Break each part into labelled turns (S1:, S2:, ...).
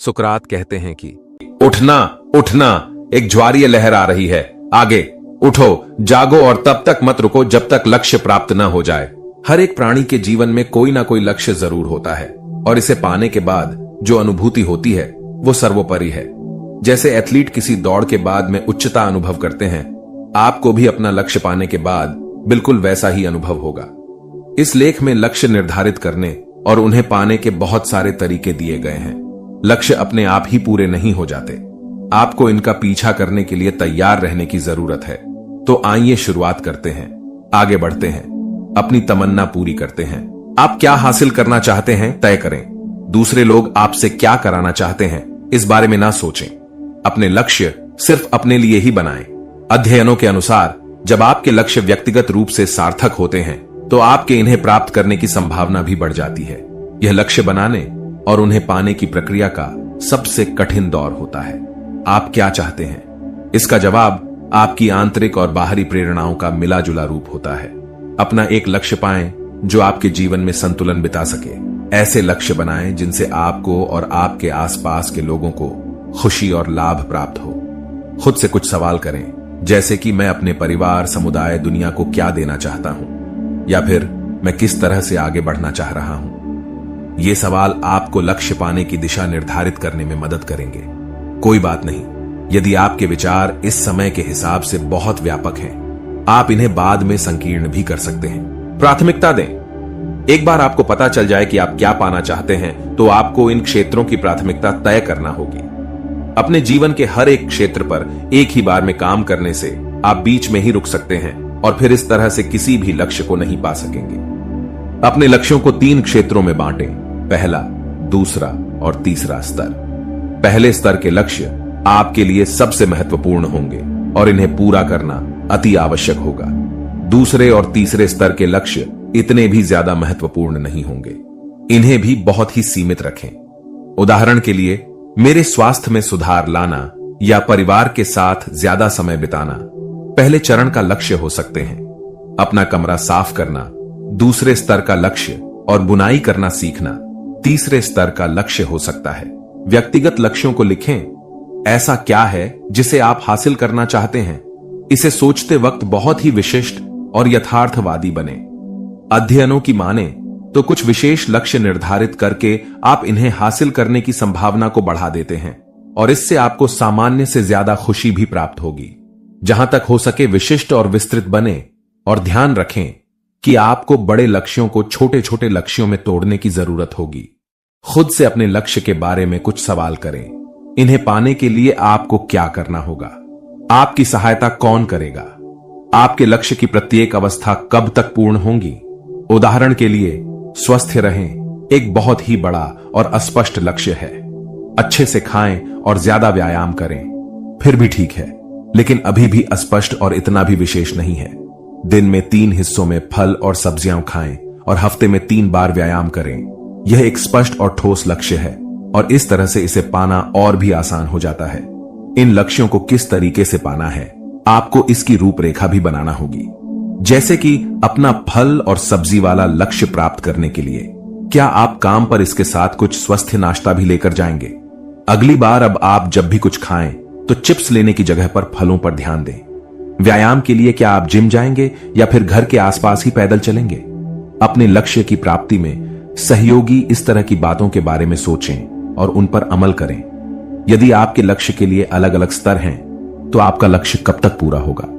S1: सुकरात कहते हैं कि
S2: उठना उठना, एक ज्वारीय लहर आ रही है, आगे उठो, जागो और तब तक मत रुको जब तक लक्ष्य प्राप्त न हो जाए। हर एक प्राणी के जीवन में कोई ना कोई लक्ष्य जरूर होता है और इसे पाने के बाद जो अनुभूति होती है वो सर्वोपरि है। जैसे एथलीट किसी दौड़ के बाद में उच्चता अनुभव करते हैं, आपको भी अपना लक्ष्य पाने के बाद बिल्कुल वैसा ही अनुभव होगा। इस लेख में लक्ष्य निर्धारित करने और उन्हें पाने के बहुत सारे तरीके दिए गए हैं। लक्ष्य अपने आप ही पूरे नहीं हो जाते, आपको इनका पीछा करने के लिए तैयार रहने की जरूरत है। तो आइए शुरुआत करते हैं, आगे बढ़ते हैं, अपनी तमन्ना पूरी करते हैं। आप क्या हासिल करना चाहते हैं तय करें। दूसरे लोग आपसे क्या कराना चाहते हैं इस बारे में ना सोचें। अपने लक्ष्य सिर्फ अपने लिए ही बनाएं। अध्ययनों के अनुसार जब आपके लक्ष्य व्यक्तिगत रूप से सार्थक होते हैं तो आपके इन्हें प्राप्त करने की संभावना भी बढ़ जाती है। यह लक्ष्य बनाने और उन्हें पाने की प्रक्रिया का सबसे कठिन दौर होता है। आप क्या चाहते हैं? इसका जवाब आपकी आंतरिक और बाहरी प्रेरणाओं का मिला जुला रूप होता है। अपना एक लक्ष्य पाएं जो आपके जीवन में संतुलन बिता सके। ऐसे लक्ष्य बनाएं जिनसे आपको और आपके आसपास के लोगों को खुशी और लाभ प्राप्त हो। खुद से कुछ सवाल करें, जैसे कि मैं अपने परिवार, समुदाय, दुनिया को क्या देना चाहता हूं, या फिर मैं किस तरह से आगे बढ़ना चाह रहा हूं। ये सवाल आपको लक्ष्य पाने की दिशा निर्धारित करने में मदद करेंगे। कोई बात नहीं, यदि आपके विचार इस समय के हिसाब से बहुत व्यापक हैं, आप इन्हें बाद में संकीर्ण भी कर सकते हैं। प्राथमिकता दें। एक बार आपको पता चल जाए कि आप क्या पाना चाहते हैं तो आपको इन क्षेत्रों की प्राथमिकता तय करना होगी। अपने जीवन के हर एक क्षेत्र पर एक ही बार में काम करने से आप बीच में ही रुक सकते हैं और फिर इस तरह से किसी भी लक्ष्य को नहीं पा सकेंगे। अपने लक्ष्यों को 3 क्षेत्रों में बांटें, पहला, दूसरा और तीसरा स्तर। पहले स्तर के लक्ष्य आपके लिए सबसे महत्वपूर्ण होंगे और इन्हें पूरा करना अति आवश्यक होगा। दूसरे और तीसरे स्तर के लक्ष्य इतने भी ज्यादा महत्वपूर्ण नहीं होंगे, इन्हें भी बहुत ही सीमित रखें। उदाहरण के लिए, मेरे स्वास्थ्य में सुधार लाना या परिवार के साथ ज्यादा समय बिताना पहले चरण का लक्ष्य हो सकते हैं। अपना कमरा साफ करना दूसरे स्तर का लक्ष्य और बुनाई करना सीखना तीसरे स्तर का लक्ष्य हो सकता है। व्यक्तिगत लक्ष्यों को लिखें। ऐसा क्या है जिसे आप हासिल करना चाहते हैं? इसे सोचते वक्त बहुत ही विशिष्ट और यथार्थवादी बने। अध्ययनों की माने तो कुछ विशेष लक्ष्य निर्धारित करके आप इन्हें हासिल करने की संभावना को बढ़ा देते हैं और इससे आपको सामान्य से ज्यादा खुशी भी प्राप्त होगी। जहां तक हो सके विशिष्ट और विस्तृत बने और ध्यान रखें कि आपको बड़े लक्ष्यों को छोटे छोटे लक्ष्यों में तोड़ने की जरूरत होगी। खुद से अपने लक्ष्य के बारे में कुछ सवाल करें। इन्हें पाने के लिए आपको क्या करना होगा? आपकी सहायता कौन करेगा? आपके लक्ष्य की प्रत्येक अवस्था कब तक पूर्ण होंगी? उदाहरण के लिए, स्वस्थ रहें एक बहुत ही बड़ा और अस्पष्ट लक्ष्य है। अच्छे से खाएं और ज्यादा व्यायाम करें फिर भी ठीक है, लेकिन अभी भी अस्पष्ट और इतना भी विशेष नहीं है। दिन में 3 हिस्सों में फल और सब्जियां खाएं और हफ्ते में 3 बार व्यायाम करें। यह एक स्पष्ट और ठोस लक्ष्य है और इस तरह से इसे पाना और भी आसान हो जाता है। इन लक्ष्यों को किस तरीके से पाना है, आपको इसकी रूपरेखा भी बनाना होगी। जैसे कि अपना फल और सब्जी वाला लक्ष्य प्राप्त करने के लिए क्या आप काम पर इसके साथ कुछ स्वस्थ नाश्ता भी लेकर जाएंगे? अगली बार अब आप जब भी कुछ खाएं तो चिप्स लेने की जगह पर फलों पर ध्यान दें। व्यायाम के लिए क्या आप जिम जाएंगे या फिर घर के आसपास ही पैदल चलेंगे? अपने लक्ष्य की प्राप्ति में सहयोगी इस तरह की बातों के बारे में सोचें और उन पर अमल करें। यदि आपके लक्ष्य के लिए अलग अलग स्तर हैं तो आपका लक्ष्य कब तक पूरा होगा?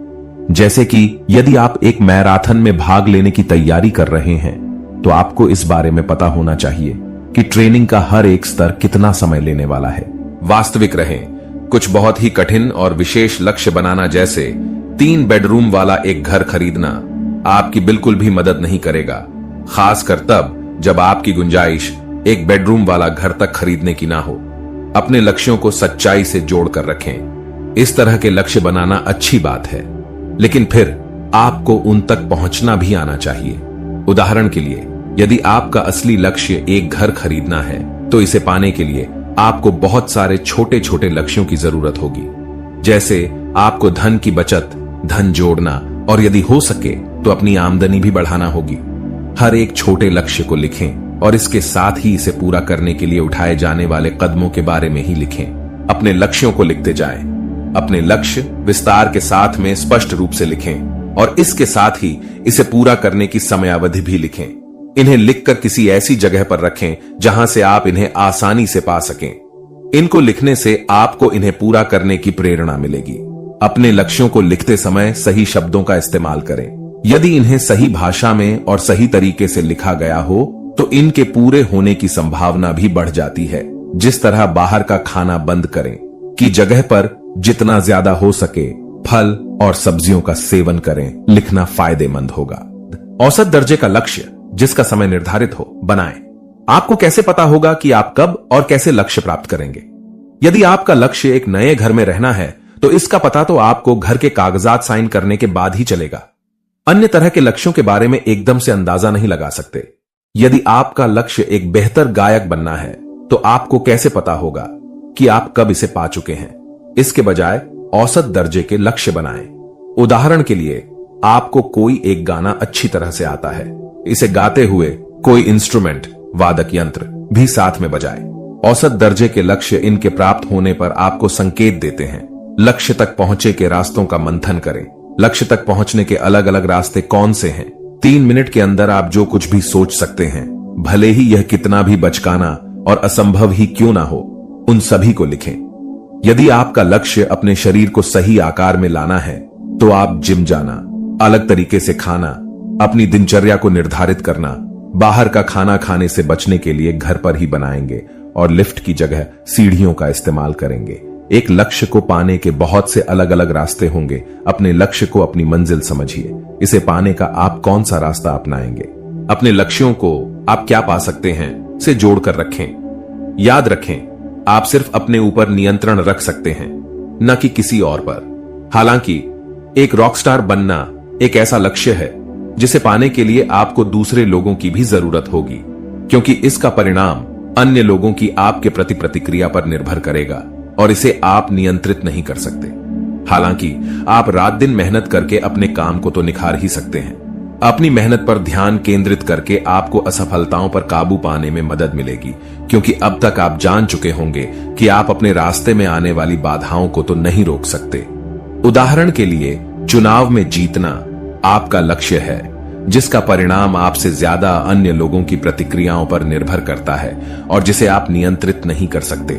S2: जैसे कि यदि आप एक मैराथन में भाग लेने की तैयारी कर रहे हैं तो आपको इस बारे में पता होना चाहिए कि ट्रेनिंग का हर एक स्तर कितना समय लेने वाला है। वास्तविक रहें। कुछ बहुत ही कठिन और विशेष लक्ष्य बनाना, जैसे 3 बेडरूम वाला एक घर खरीदना, आपकी बिल्कुल भी मदद नहीं करेगा, खासकर तब जब आपकी गुंजाइश एक बेडरूम वाला घर तक खरीदने की ना हो। अपने लक्ष्यों को सच्चाई से जोड़कर रखें। इस तरह के लक्ष्य बनाना अच्छी बात है, लेकिन फिर आपको उन तक पहुंचना भी आना चाहिए। उदाहरण के लिए, यदि आपका असली लक्ष्य एक घर खरीदना है तो इसे पाने के लिए आपको बहुत सारे छोटे छोटे लक्ष्यों की जरूरत होगी। जैसे आपको धन की बचत, धन जोड़ना और यदि हो सके तो अपनी आमदनी भी बढ़ाना होगी। हर एक छोटे लक्ष्य को लिखें और इसके साथ ही इसे पूरा करने के लिए उठाए जाने वाले कदमों के बारे में ही लिखें। अपने लक्ष्यों को लिखते जाएं। अपने लक्ष्य विस्तार के साथ में स्पष्ट रूप से लिखें और इसके साथ ही इसे पूरा करने की समयावधि भी लिखें। इन्हें लिखकर किसी ऐसी जगह पर रखें जहां से आप इन्हें आसानी से पा सकें। इनको लिखने से आपको इन्हें पूरा करने की प्रेरणा मिलेगी। अपने लक्ष्यों को लिखते समय सही शब्दों का इस्तेमाल करें। यदि इन्हें सही भाषा में और सही तरीके से लिखा गया हो तो इनके पूरे होने की संभावना भी बढ़ जाती है। जिस तरह बाहर का खाना बंद करें की जगह पर जितना ज्यादा हो सके फल और सब्जियों का सेवन करें, लिखना फायदेमंद होगा। औसत दर्जे का लक्ष्य जिसका समय निर्धारित हो बनाएं। आपको कैसे पता होगा कि आप कब और कैसे लक्ष्य प्राप्त करेंगे? यदि आपका लक्ष्य एक नए घर में रहना है तो इसका पता तो आपको घर के कागजात साइन करने के बाद ही चलेगा। अन्य तरह के लक्ष्यों के बारे में एकदम से अंदाजा नहीं लगा सकते। यदि आपका लक्ष्य एक बेहतर गायक बनना है तो आपको कैसे पता होगा कि आप कब इसे पा चुके हैं? इसके बजाय औसत दर्जे के लक्ष्य बनाएं। उदाहरण के लिए आपको कोई एक गाना अच्छी तरह से आता है, इसे गाते हुए कोई इंस्ट्रूमेंट वादक यंत्र भी साथ में बजाए। औसत दर्जे के लक्ष्य इनके प्राप्त होने पर आपको संकेत देते हैं। लक्ष्य तक पहुंचे के रास्तों का मंथन करें। लक्ष्य तक पहुंचने के अलग अलग रास्ते कौन से हैं? 3 मिनट के अंदर आप जो कुछ भी सोच सकते हैं, भले ही यह कितना भी बचकाना और असंभव ही क्यों ना हो, उन सभी को लिखें। यदि आपका लक्ष्य अपने शरीर को सही आकार में लाना है तो आप जिम जाना, अलग तरीके से खाना, अपनी दिनचर्या को निर्धारित करना, बाहर का खाना खाने से बचने के लिए घर पर ही बनाएंगे और लिफ्ट की जगह सीढ़ियों का इस्तेमाल करेंगे। एक लक्ष्य को पाने के बहुत से अलग अलग रास्ते होंगे। अपने लक्ष्य को अपनी मंजिल समझिए। इसे पाने का आप कौन सा रास्ता अपनाएंगे? अपने लक्ष्यों को आप क्या पा सकते हैं से जोड़कर रखें। याद रखें, आप सिर्फ अपने ऊपर नियंत्रण रख सकते हैं, न कि किसी और पर। हालांकि एक रॉकस्टार बनना एक ऐसा लक्ष्य है जिसे पाने के लिए आपको दूसरे लोगों की भी जरूरत होगी, क्योंकि इसका परिणाम अन्य लोगों की आपके प्रति प्रतिक्रिया पर निर्भर करेगा और इसे आप नियंत्रित नहीं कर सकते। हालांकि आप रात दिन मेहनत करके अपने काम को तो निखार ही सकते हैं। अपनी मेहनत पर ध्यान केंद्रित करके आपको असफलताओं पर काबू पाने में मदद मिलेगी, क्योंकि अब तक आप जान चुके होंगे कि आप अपने रास्ते में आने वाली बाधाओं को तो नहीं रोक सकते। उदाहरण के लिए, चुनाव में जीतना आपका लक्ष्य है, जिसका परिणाम आपसे ज्यादा अन्य लोगों की प्रतिक्रियाओं पर निर्भर करता है और जिसे आप नियंत्रित नहीं कर सकते।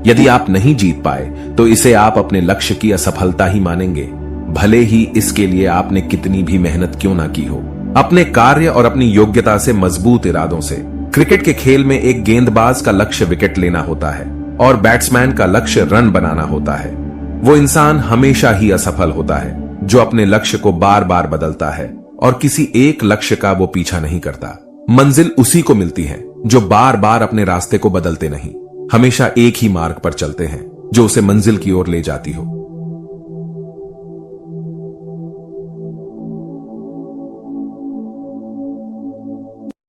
S2: यदि आप नहीं जीत पाए तो इसे आप अपने लक्ष्य की असफलता ही मानेंगे, भले ही इसके लिए आपने कितनी भी मेहनत क्यों ना की हो। अपने कार्य और अपनी योग्यता से मजबूत इरादों से। क्रिकेट के खेल में एक गेंदबाज का लक्ष्य विकेट लेना होता है और बैट्समैन का लक्ष्य रन बनाना होता है। वो इंसान हमेशा ही असफल होता है जो अपने लक्ष्य को बार बार बदलता है और किसी एक लक्ष्य का वो पीछा नहीं करता। मंजिल उसी को मिलती है जो बार बार अपने रास्ते को बदलते नहीं, हमेशा एक ही मार्ग पर चलते हैं जो उसे मंजिल की ओर ले जाती हो।